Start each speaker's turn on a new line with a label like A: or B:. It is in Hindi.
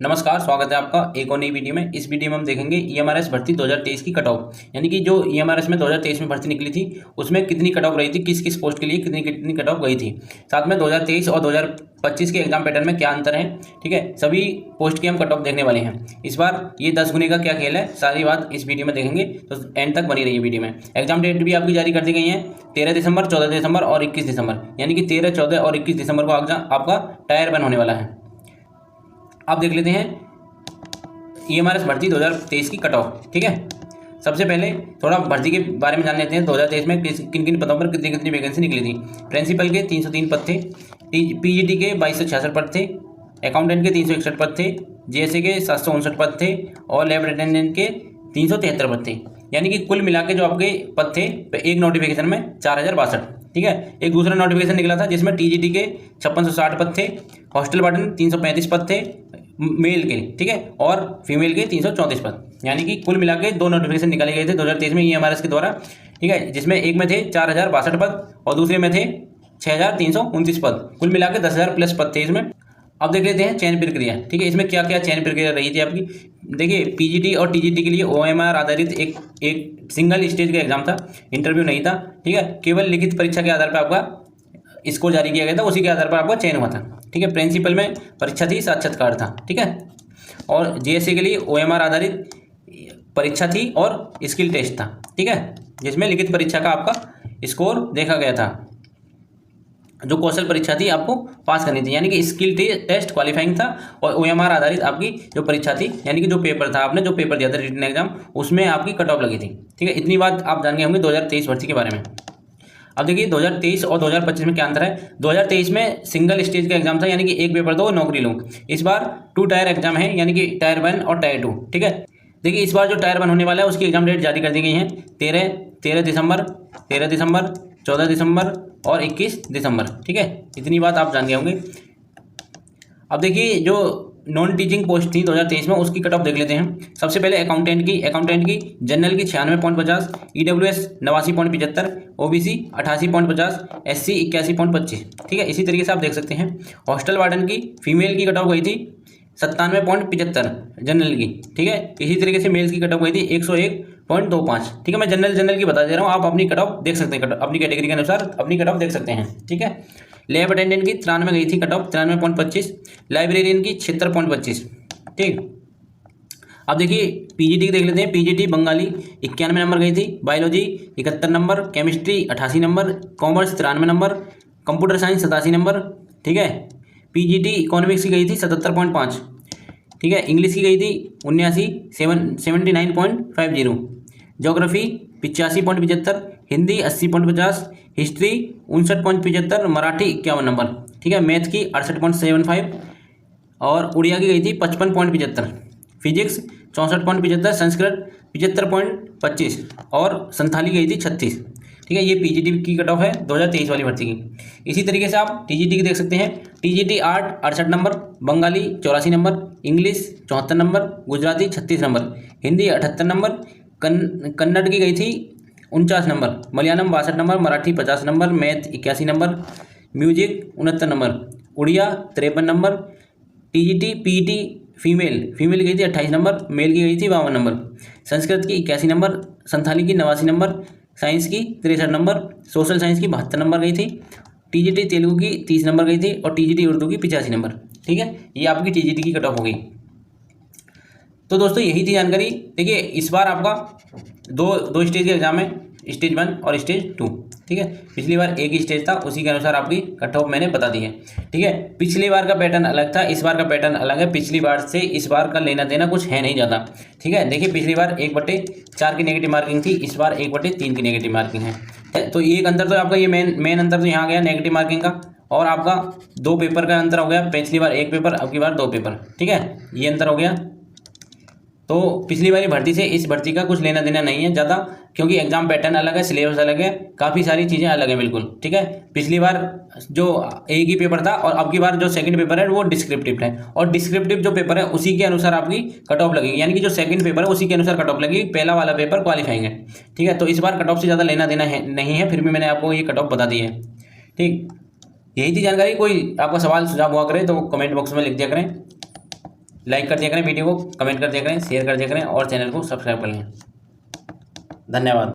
A: नमस्कार, स्वागत है आपका एक और नई वीडियो में। इस वीडियो में हम देखेंगे ईएमआरएस भर्ती 2023 की कट ऑफ, यानी कि जो ईएमआरएस में 2023 में भर्ती निकली थी उसमें कितनी कट ऑफ रही थी, किस किस पोस्ट के लिए कितनी कितनी कट ऑफ गई थी। साथ में 2023 और 2025 के एग्जाम पैटर्न में क्या अंतर है, ठीक है, सभी पोस्ट की हम कट ऑफ देखने वाले हैं। इस बार ये 10 गुने का क्या खेल है, सारी बात इस वीडियो में देखेंगे, तो एंड तक बनी रही वीडियो में। एग्जाम डेट भी आपकी जारी कर दी गई है 13 दिसंबर, 14 दिसंबर और 21 दिसंबर, यानी कि 13, 14 और 21 दिसंबर को आपका टायर बन होने वाला है। आप देख लेते हैं ईएमआरएस भर्ती 2023 की कट ऑफ, ठीक है। सबसे पहले थोड़ा भर्ती के बारे में जान लेते हैं। 2023 में किन किन पदों पर कितनी कितनी वैकेंसी निकली थी। प्रिंसिपल के 303 पद थे, पीजीटी के 2266 पद थे, अकाउंटेंट के 361 पद थे, जीएसए के 759 पद थे और लैब अटेंडेंट के 373 पद थे। यानी कि कुल मिला के जो आपके पद थे एक नोटिफिकेशन में 4062, ठीक है। एक दूसरा नोटिफिकेशन निकला था जिसमें टीजीटी के 5660 पद थे, हॉस्टल वार्डन 335 पद थे मेल के, ठीक है, और फीमेल के 334 पद। यानी कि कुल मिला के 2 नोटिफिकेशन निकाले गए थे 2023 में ईएमआरएस के द्वारा, ठीक है, जिसमें एक में थे 4062 पद और दूसरे में थे 6329 पद। कुल मिला के 10,000 प्लस पद थे इसमें। अब देख लेते हैं चयन प्रक्रिया, ठीक है, इसमें क्या क्या चयन प्रक्रिया रही थी आपकी। देखिए, पीजीटी और टीजीटी के लिए ओएमआर आधारित एक सिंगल स्टेज का एग्जाम था, इंटरव्यू नहीं था, ठीक है। केवल लिखित परीक्षा के आधार पर आपका स्कोर जारी किया गया था, उसी के आधार पर आपका चयन हुआ था, ठीक है। प्रिंसिपल में परीक्षा थी, साक्षात्कार था, ठीक है। और जीएसए के लिए ओएमआर आधारित परीक्षा थी और स्किल टेस्ट था, ठीक है, जिसमें लिखित परीक्षा का आपका स्कोर देखा गया था। जो कौशल परीक्षा थी आपको पास करनी थी, यानी कि स्किल टेस्ट क्वालिफाइंग था और ओएमआर आधारित आपकी जो परीक्षा थी, यानी कि जो पेपर था, आपने जो पेपर दिया था रिटन एग्जाम, उसमें आपकी कट ऑफ लगी थी, ठीक है। इतनी बात आप जान गए होंगे 2023 भर्ती के बारे में। अब देखिए 2023 और 2025 में क्या अंतर है। 2023 में सिंगल स्टेज का एग्जाम था, यानी कि एक पेपर दो नौकरी लो। इस बार 2 टायर एग्जाम है, यानी कि टायर 1 और टायर 2, ठीक है। देखिए, इस बार जो टायर 1 होने वाला है उसकी एग्जाम डेट जारी कर दी गई है 13 दिसंबर, 14 दिसंबर और 21 दिसंबर, ठीक है। इतनी बात आप जान गए होंगे। अब देखिए, जो नॉन टीचिंग पोस्ट थी 2023 में उसकी कट ऑफ देख लेते हैं। सबसे पहले अकाउंटेंट की जनरल की 96.50, ईडब्ल्यूएस 89.75, ओबीसी 88.50, एससी 81.25, ठीक है। इसी तरीके से आप देख सकते हैं हॉस्टल वार्डन की फीमेल की कट ऑफ गई थी 97.75 जनरल की, ठीक है। इसी तरीके से मेल्स की कट ऑफ गई थी 101.25, ठीक है। मैं जनरल की बता दे रहा हूँ, आप अपनी कट ऑफ देख सकते हैं, अपनी कैटेगरी के अनुसार अपनी कट ऑफ देख सकते हैं, ठीक है। लैब अटेंडेंट की 93 गई थी कट ऑफ 93.25, लाइब्रेरियन की 76.25, ठीक। अब देखिए पीजीटी देख लेते हैं। पीजीटी बंगाली 91 नंबर गई थी, biology 71 number, chemistry 88 number, commerce 93 number, computer science 87 number, ठीक है। पीजीटी इकोनॉमिक्स की गई थी 77.5, ठीक है। इंग्लिश की गई थी 79.50, geography 85.75, Hindi 80.50, history 59.75, Marathi 51 number, ठीक है। मैथ की 68.75 और उड़िया की गई थी 55.75, फिजिक्स 64.75, संस्कृत 75.25 और संथाली गई थी 36, ठीक है। ये पीजीटी की कट ऑफ है 2023 वाली भर्ती की। इसी तरीके से आप टीजीटी की देख सकते हैं। TGT art 68 number, Bengali 84 number, English 74 number, Gujarati 36 number, Hindi 78 number, Kannada की गई थी 49 number, Malayalam 62 number, Marathi 50 number, math 81 number, music 69 number, Oriya 53 number. TGT PET female की गई थी 28 नंबर, मेल की गई थी 52 नंबर, संस्कृत की 81 नंबर, संथाली की 89 नंबर, साइंस की 63 नंबर, सोशल साइंस की 72 नंबर गई थी, टीजीटी तेलुगु की 30 नंबर गई थी और टीजीटी उर्दू की 85 नंबर, ठीक है। ये आपकी टीजीटी की कट ऑफ हो गई। तो दोस्तों यही थी जानकारी। देखिए, इस बार आपका दो स्टेज का एग्जाम है, स्टेज 1 और स्टेज 2, ठीक है। पिछली बार एक ही स्टेज था, उसी के अनुसार आपकी कट ऑफ मैंने बता दी है, ठीक है। पिछली बार का पैटर्न अलग था, इस बार का पैटर्न अलग है। पिछली बार से इस बार का लेना देना कुछ है नहीं ज़्यादा, ठीक है। देखिए, पिछली बार 1/4 की नेगेटिव मार्किंग थी, इस बार 1/3 की नेगेटिव मार्किंग है। तो एक अंतर तो आपका ये मेन अंतर तो यहाँ गया नेगेटिव मार्किंग का, और आपका 2 पेपर का अंतर हो गया। पिछली बार 1 पेपर, अब की बार 2 पेपर, ठीक है, ये अंतर हो गया। तो पिछली वाली भर्ती से इस भर्ती का कुछ लेना देना नहीं है ज़्यादा, क्योंकि एग्जाम पैटर्न अलग है, सिलेबस अलग है, काफ़ी सारी चीज़ें अलग है बिल्कुल, ठीक है। पिछली बार जो एक ही पेपर था और अब की बार जो सेकंड पेपर है वो डिस्क्रिप्टिव है, और डिस्क्रिप्टिव जो पेपर है उसी के अनुसार आपकी कट ऑफ लगेगी, यानी कि जो सेकंड पेपर है उसी के अनुसार कट ऑफ लगेगी। पहला वाला पेपर क्वालिफाइंग है, ठीक है। तो इस बार कट ऑफ से ज़्यादा लेना देना है नहीं है, फिर भी मैंने आपको ये कट ऑफ बता दी है, ठीक। यही थी जानकारी। कोई आपका सवाल सुझाव हुआ करे तो कमेंट बॉक्स में लिख दिया करें। लाइक कर दिया करें वीडियो को, कमेंट कर दिया करें, शेयर कर दिया करें और चैनल को सब्सक्राइब कर लें। धन्यवाद।